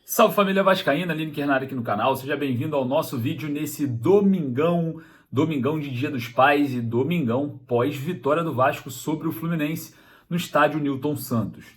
Salve família vascaína, Lineker na área aqui no canal, seja bem-vindo ao nosso vídeo nesse domingão de Dia dos Pais e domingão pós-vitória do Vasco sobre o Fluminense no estádio Newton Santos.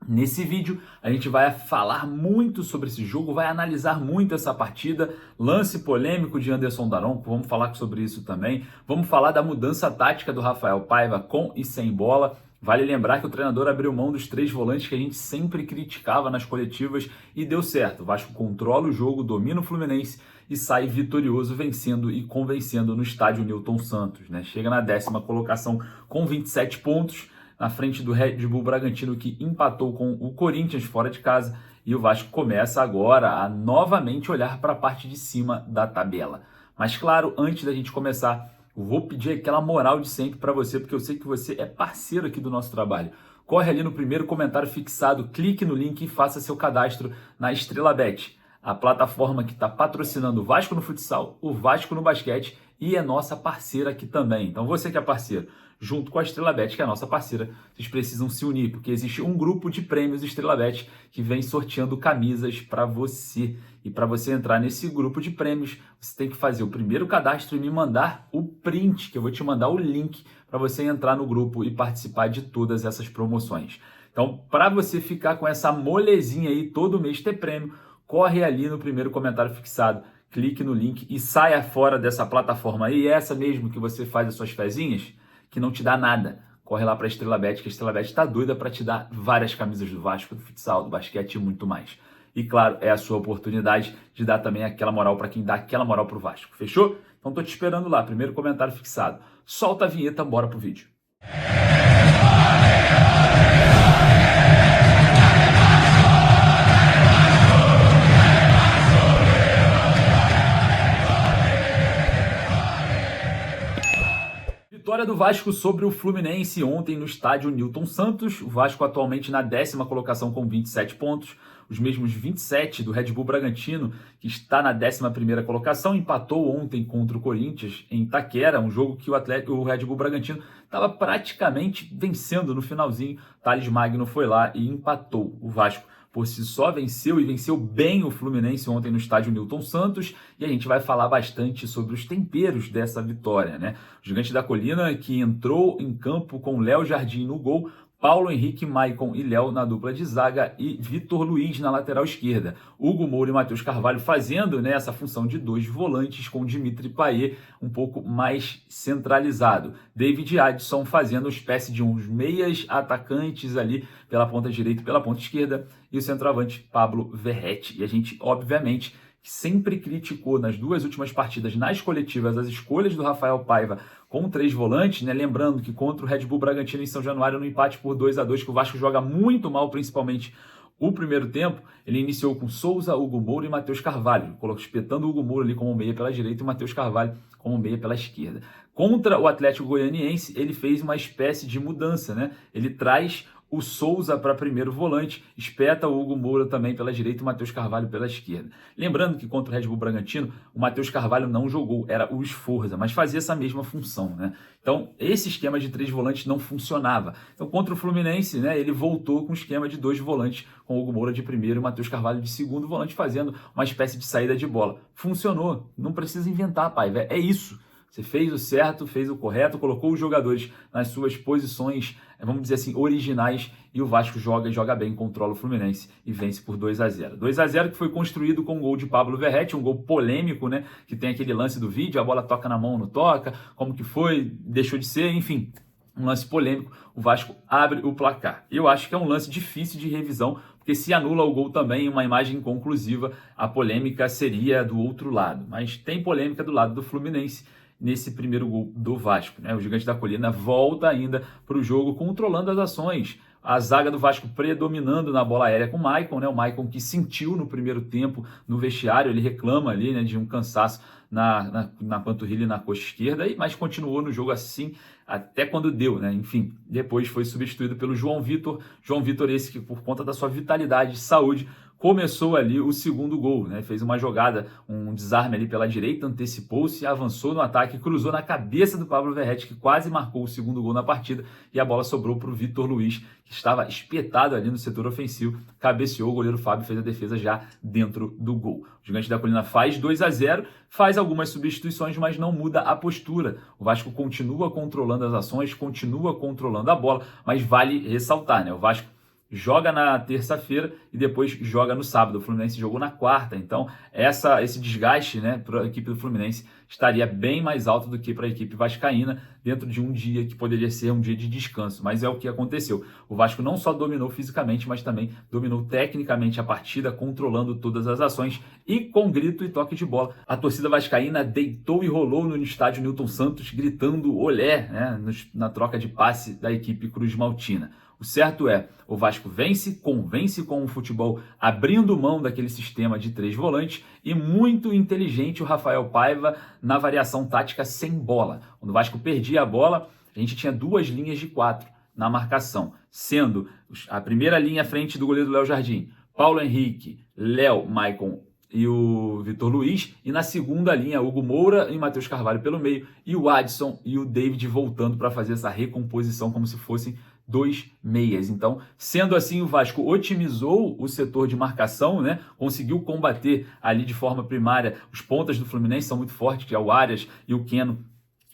Nesse vídeo a gente vai falar muito sobre esse jogo, vai analisar muito essa partida, lance polêmico de Anderson Daronco, vamos falar sobre isso também, vamos falar da mudança tática do Rafael Paiva com e sem bola. Vale lembrar que o treinador abriu mão dos 3 volantes que a gente sempre criticava nas coletivas e deu certo. O Vasco controla o jogo, domina o Fluminense e sai vitorioso, vencendo e convencendo no estádio Newton Santos, né? Chega na 10ª colocação com 27 pontos, na frente do Red Bull Bragantino, que empatou com o Corinthians fora de casa, e o Vasco começa agora a novamente olhar para a parte de cima da tabela. Mas claro, antes da gente começar, vou pedir aquela moral de sempre para você, porque eu sei que você é parceiro aqui do nosso trabalho. Corre ali no primeiro comentário fixado, clique no link e faça seu cadastro na Estrela Bet, a plataforma que está patrocinando o Vasco no futsal, o Vasco no basquete e é nossa parceira aqui também. Então você que é parceiro, junto com a Estrela Bet, que é a nossa parceira, vocês precisam se unir, porque existe um grupo de prêmios Estrela Bet que vem sorteando camisas para você. E para você entrar nesse grupo de prêmios, você tem que fazer o primeiro cadastro e me mandar o print, que eu vou te mandar o link para você entrar no grupo e participar de todas essas promoções. Então, para você ficar com essa molezinha aí, todo mês ter prêmio, corre ali no primeiro comentário fixado, clique no link e saia fora dessa plataforma aí, essa mesmo que você faz as suas fezinhas, que não te dá nada. Corre lá para a Estrela Bet, que a Estrela Bet está doida para te dar várias camisas do Vasco, do futsal, do basquete e muito mais. E claro, é a sua oportunidade de dar também aquela moral para quem dá aquela moral pro Vasco. Fechou? Então tô te esperando lá, primeiro comentário fixado. Solta a vinheta, bora pro vídeo. Vitória do Vasco sobre o Fluminense ontem no estádio Newton Santos. O Vasco atualmente na 10ª colocação com 27 pontos. Os mesmos 27 do Red Bull Bragantino, que está na 11ª colocação, empatou ontem contra o Corinthians em Itaquera, um jogo que o Red Bull Bragantino estava praticamente vencendo no finalzinho. Thales Magno foi lá e empatou. O Vasco por si só venceu e venceu bem o Fluminense ontem no estádio Newton Santos, e a gente vai falar bastante sobre os temperos dessa vitória, né? O Gigante da Colina, que entrou em campo com Léo Jardim no gol, Paulo Henrique, Maicon e Léo na dupla de zaga e Vitor Luiz na lateral esquerda. Hugo Moura e Matheus Carvalho fazendo, né, essa função de 2 volantes com Dimitri Payet um pouco mais centralizado. David Adson fazendo uma espécie de uns meias atacantes ali pela ponta direita e pela ponta esquerda e o centroavante Pablo Verratti. E a gente, obviamente, sempre criticou nas 2 últimas partidas, nas coletivas, as escolhas do Rafael Paiva com 3 volantes, né? Lembrando que contra o Red Bull Bragantino em São Januário, no empate por 2-2, que o Vasco joga muito mal, principalmente o primeiro tempo, ele iniciou com Souza, Hugo Moura e Matheus Carvalho, espetando o Hugo Moura ali como meia pela direita e o Matheus Carvalho como meia pela esquerda. Contra o Atlético Goianiense, ele fez uma espécie de mudança, né? Ele traz o Souza para primeiro volante, espeta o Hugo Moura também pela direita e o Matheus Carvalho pela esquerda. Lembrando que contra o Red Bull Bragantino, o Matheus Carvalho não jogou, era o Sforza, mas fazia essa mesma função, né? Então, esse esquema de 3 volantes não funcionava. Então, contra o Fluminense, né, ele voltou com o esquema de 2 volantes, com o Hugo Moura de primeiro e o Matheus Carvalho de segundo volante, fazendo uma espécie de saída de bola. Funcionou, não precisa inventar, pai, é isso. Você fez o certo, fez o correto, colocou os jogadores nas suas posições, vamos dizer assim, originais, e o Vasco joga bem, controla o Fluminense e vence por 2-0. 2-0 que foi construído com um gol de Pablo Verratti, um gol polêmico, né? Que tem aquele lance do vídeo, a bola toca na mão, não toca, como que foi, deixou de ser, enfim. Um lance polêmico, o Vasco abre o placar. Eu acho que é um lance difícil de revisão, porque se anula o gol também, uma imagem conclusiva, a polêmica seria do outro lado. Mas tem polêmica do lado do Fluminense nesse primeiro gol do Vasco, né? O Gigante da Colina volta ainda para o jogo controlando as ações. A zaga do Vasco predominando na bola aérea com o Maicon, né? O Maicon que sentiu no primeiro tempo no vestiário, ele reclama ali, né, de um cansaço na panturrilha e na coxa esquerda, mas continuou no jogo assim até quando deu, né? Enfim, depois foi substituído pelo João Vitor. João Vitor esse que, por conta da sua vitalidade e saúde, começou ali o segundo gol, né? Fez uma jogada, um desarme ali pela direita, antecipou-se, avançou no ataque, cruzou na cabeça do Pablo Verratti, que quase marcou o segundo gol na partida, e a bola sobrou para o Vitor Luiz, que estava espetado ali no setor ofensivo, cabeceou, o goleiro Fábio fez a defesa já dentro do gol. O Gigante da Colina faz 2-0, faz algumas substituições, mas não muda a postura. O Vasco continua controlando as ações, continua controlando a bola, mas vale ressaltar, né? O Vasco joga na terça-feira e depois joga no sábado. O Fluminense jogou na quarta, então esse desgaste, né, para a equipe do Fluminense estaria bem mais alto do que para a equipe vascaína dentro de um dia que poderia ser um dia de descanso, mas é o que aconteceu. O Vasco não só dominou fisicamente, mas também dominou tecnicamente a partida, controlando todas as ações e com grito e toque de bola. A torcida vascaína deitou e rolou no estádio Newton Santos, gritando olé, né, na troca de passe da equipe Cruz Maltina. O certo é, o Vasco convence com o futebol, abrindo mão daquele sistema de 3 volantes, e muito inteligente o Rafael Paiva na variação tática sem bola. Quando o Vasco perdia a bola, a gente tinha 2 linhas de 4 na marcação, sendo a primeira linha à frente do goleiro Léo Jardim, Paulo Henrique, Léo, Maicon e o Vitor Luiz, e na segunda linha Hugo Moura e Matheus Carvalho pelo meio, e o Adson e o David voltando para fazer essa recomposição como se fossem 2 meias. Então, sendo assim, o Vasco otimizou o setor de marcação, né? Conseguiu combater ali de forma primária. Os pontas do Fluminense são muito fortes, que é o Arias e o Keno,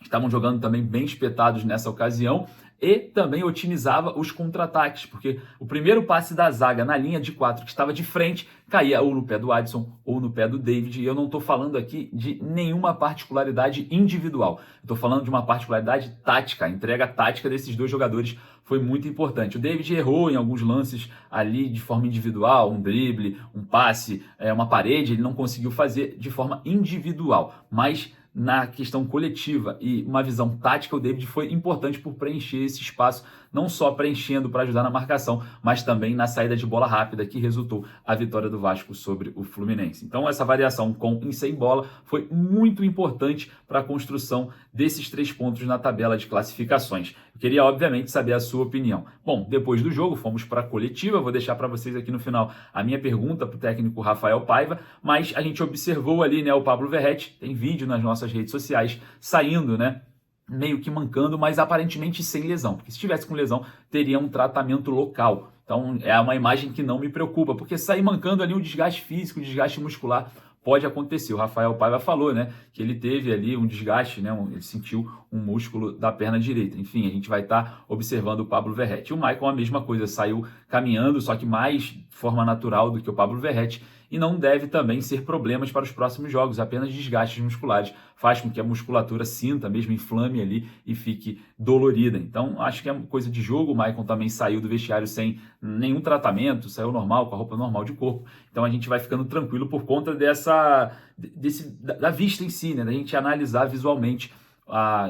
estavam jogando também bem espetados nessa ocasião, e também otimizava os contra-ataques, porque o primeiro passe da zaga na linha de 4 que estava de frente caía ou no pé do Adson ou no pé do David, e eu não estou falando aqui de nenhuma particularidade individual, estou falando de uma particularidade tática. A entrega tática desses 2 jogadores foi muito importante. O David errou em alguns lances ali de forma individual, um drible, um passe, uma parede, ele não conseguiu fazer de forma individual, mas na questão coletiva e uma visão tática, o David foi importante por preencher esse espaço, não só preenchendo para ajudar na marcação, mas também na saída de bola rápida, que resultou a vitória do Vasco sobre o Fluminense. Então essa variação com e sem bola foi muito importante para a construção desses 3 pontos na tabela de classificações. Eu queria, obviamente, saber a sua opinião. Bom, depois do jogo, fomos para a coletiva. Vou deixar para vocês aqui no final a minha pergunta para o técnico Rafael Paiva, mas a gente observou ali, né, o Pablo Verratti, tem vídeo nas nossas redes sociais, saindo, né, meio que mancando, mas aparentemente sem lesão, porque se tivesse com lesão, teria um tratamento local. Então, é uma imagem que não me preocupa, porque sair mancando ali, o desgaste físico, o desgaste muscular, pode acontecer. O Rafael Paiva falou, né, que ele teve ali um desgaste, né, ele sentiu um músculo da perna direita. Enfim, a gente vai estar observando o Pablo Verratti. O Maicon, a mesma coisa, saiu caminhando, só que mais de forma natural do que o Pablo Verratti, e não deve também ser problemas para os próximos jogos, apenas desgastes musculares. Faz com que a musculatura sinta, mesmo inflame ali e fique dolorida. Então, acho que é coisa de jogo. O Maicon também saiu do vestiário sem nenhum tratamento, saiu normal, com a roupa normal de corpo. Então, a gente vai ficando tranquilo por conta da vista em si, né? Da gente analisar visualmente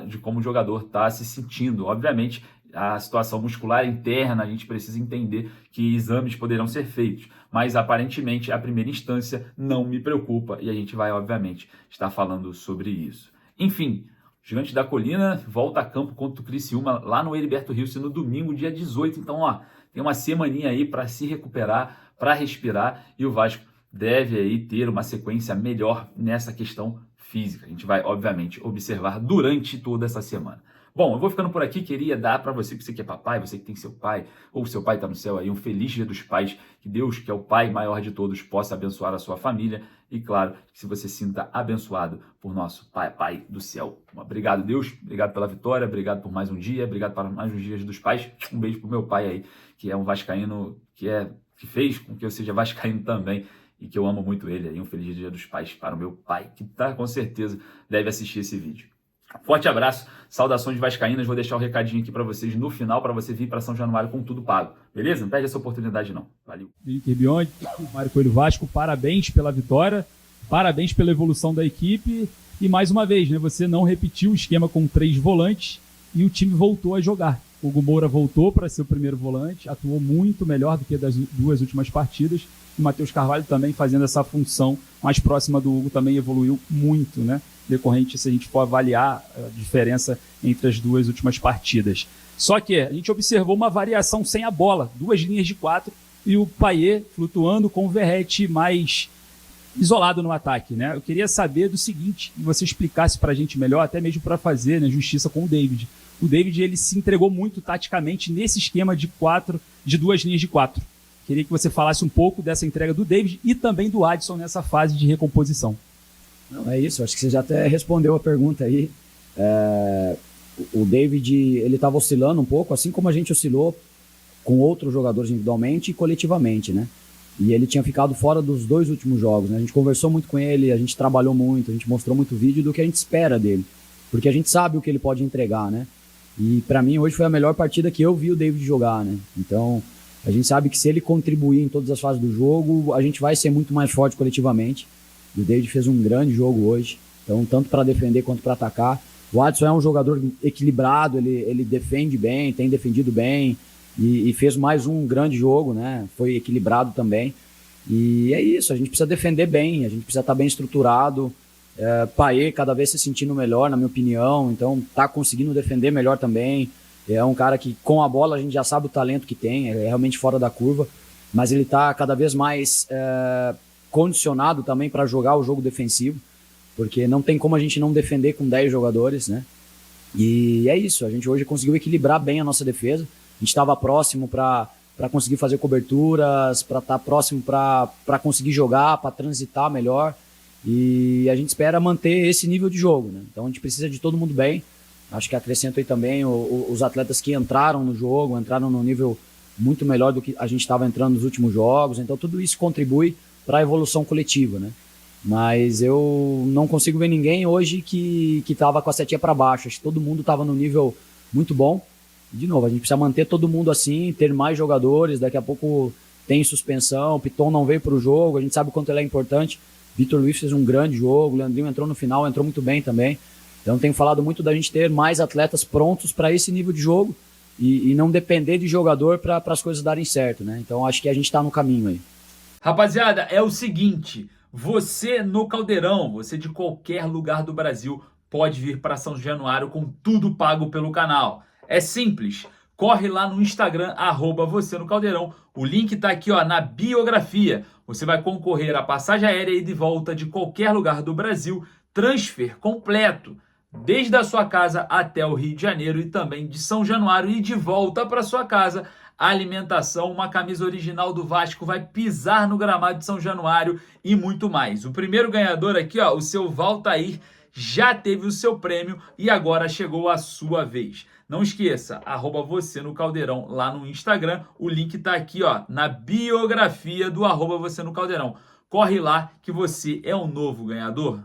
de como o jogador está se sentindo. Obviamente, a situação muscular interna, a gente precisa entender que exames poderão ser feitos, mas aparentemente a primeira instância não me preocupa, e a gente vai, obviamente, estar falando sobre isso. Enfim, o Gigante da Colina volta a campo contra o Criciúma lá no Heriberto Rios no domingo, dia 18, então tem uma semaninha aí para se recuperar, para respirar, e o Vasco deve aí ter uma sequência melhor nessa questão física. A gente vai, obviamente, observar durante toda essa semana. Bom, eu vou ficando por aqui. Queria dar para você que é papai, você que tem seu pai, ou seu pai está no céu aí, um feliz Dia dos Pais. Que Deus, que é o Pai maior de todos, possa abençoar a sua família. E claro, que se você sinta abençoado por nosso Pai do céu. Obrigado, Deus. Obrigado pela vitória. Obrigado por mais um dia. Obrigado por mais um dia dos pais. Um beijo pro meu pai aí, que é um vascaíno, que fez com que eu seja vascaíno também. E que eu amo muito ele aí. Um feliz Dia dos Pais para o meu pai, que com certeza deve assistir esse vídeo. Forte abraço, saudações vascaínas. Vou deixar o recadinho aqui para vocês no final, para você vir para São Januário com tudo pago. Beleza? Não perde essa oportunidade não. Valeu. Inter Beyond, Mário Coelho Vasco, parabéns pela vitória, parabéns pela evolução da equipe e mais uma vez, né, você não repetiu o esquema com 3 volantes e o time voltou a jogar. O Hugo Moura voltou para ser o primeiro volante, atuou muito melhor do que das 2 últimas partidas. E o Matheus Carvalho também fazendo essa função mais próxima do Hugo também evoluiu muito, né? Decorrente, se a gente for avaliar a diferença entre as 2 últimas partidas. Só que a gente observou uma variação sem a bola, 2 linhas de 4 e o Payet flutuando com o Verratti mais isolado no ataque, né? Eu queria saber do seguinte, que você explicasse pra gente melhor, até mesmo para fazer, né, justiça com o David. O David, ele se entregou muito taticamente nesse esquema de duas linhas de 4. Queria que você falasse um pouco dessa entrega do David e também do Adson nessa fase de recomposição. Não, é isso, acho que você já até respondeu a pergunta aí. O David, ele estava oscilando um pouco, assim como a gente oscilou com outros jogadores individualmente e coletivamente, né? E ele tinha ficado fora dos 2 últimos jogos, né? A gente conversou muito com ele, a gente trabalhou muito, a gente mostrou muito vídeo do que a gente espera dele, porque a gente sabe o que ele pode entregar, né? E para mim hoje foi a melhor partida que eu vi o David jogar, né? Então a gente sabe que se ele contribuir em todas as fases do jogo, a gente vai ser muito mais forte coletivamente. E o David fez um grande jogo hoje, então tanto para defender quanto para atacar. O Adson é um jogador equilibrado, ele defende bem, tem defendido bem e fez mais um grande jogo, né? Foi equilibrado também. E é isso, a gente precisa defender bem, a gente precisa estar bem estruturado. Payet cada vez se sentindo melhor, na minha opinião, então tá conseguindo defender melhor também. É um cara que com a bola a gente já sabe o talento que tem, é realmente fora da curva, mas ele tá cada vez mais condicionado também para jogar o jogo defensivo, porque não tem como a gente não defender com 10 jogadores, né? E é isso, a gente hoje conseguiu equilibrar bem a nossa defesa, a gente estava próximo para conseguir fazer coberturas, para estar próximo para conseguir jogar, para transitar melhor, e a gente espera manter esse nível de jogo, né? Então a gente precisa de todo mundo bem. Acho que acrescento aí também os atletas que entraram no jogo, entraram num nível muito melhor do que a gente estava entrando nos últimos jogos, então tudo isso contribui para a evolução coletiva, né? Mas eu não consigo ver ninguém hoje que estava com a setinha para baixo. Acho que todo mundo estava num nível muito bom. De novo, a gente precisa manter todo mundo assim, ter mais jogadores. Daqui a pouco tem suspensão, o Piton não veio para o jogo, a gente sabe o quanto ele é importante. Vitor Luiz fez um grande jogo, o Leandrinho entrou no final, entrou muito bem também. Então tenho falado muito da gente ter mais atletas prontos para esse nível de jogo e não depender de jogador para as coisas darem certo, né? Então acho que a gente está no caminho aí. Rapaziada, é o seguinte, você no Caldeirão, você de qualquer lugar do Brasil pode vir para São Januário com tudo pago pelo canal. É simples, corre lá no Instagram, @você no Caldeirão, o link tá aqui ó, na biografia. Você vai concorrer a passagem aérea e de volta de qualquer lugar do Brasil, transfer completo, desde a sua casa até o Rio de Janeiro e também de São Januário e de volta para sua casa. A alimentação, uma camisa original do Vasco vai pisar no gramado de São Januário e muito mais. O primeiro ganhador aqui, ó, o seu Valtair, já teve o seu prêmio e agora chegou a sua vez. Não esqueça, @você no Caldeirão lá no Instagram. O link tá aqui ó, na biografia do @você no Caldeirão. Corre lá que você é o novo ganhador.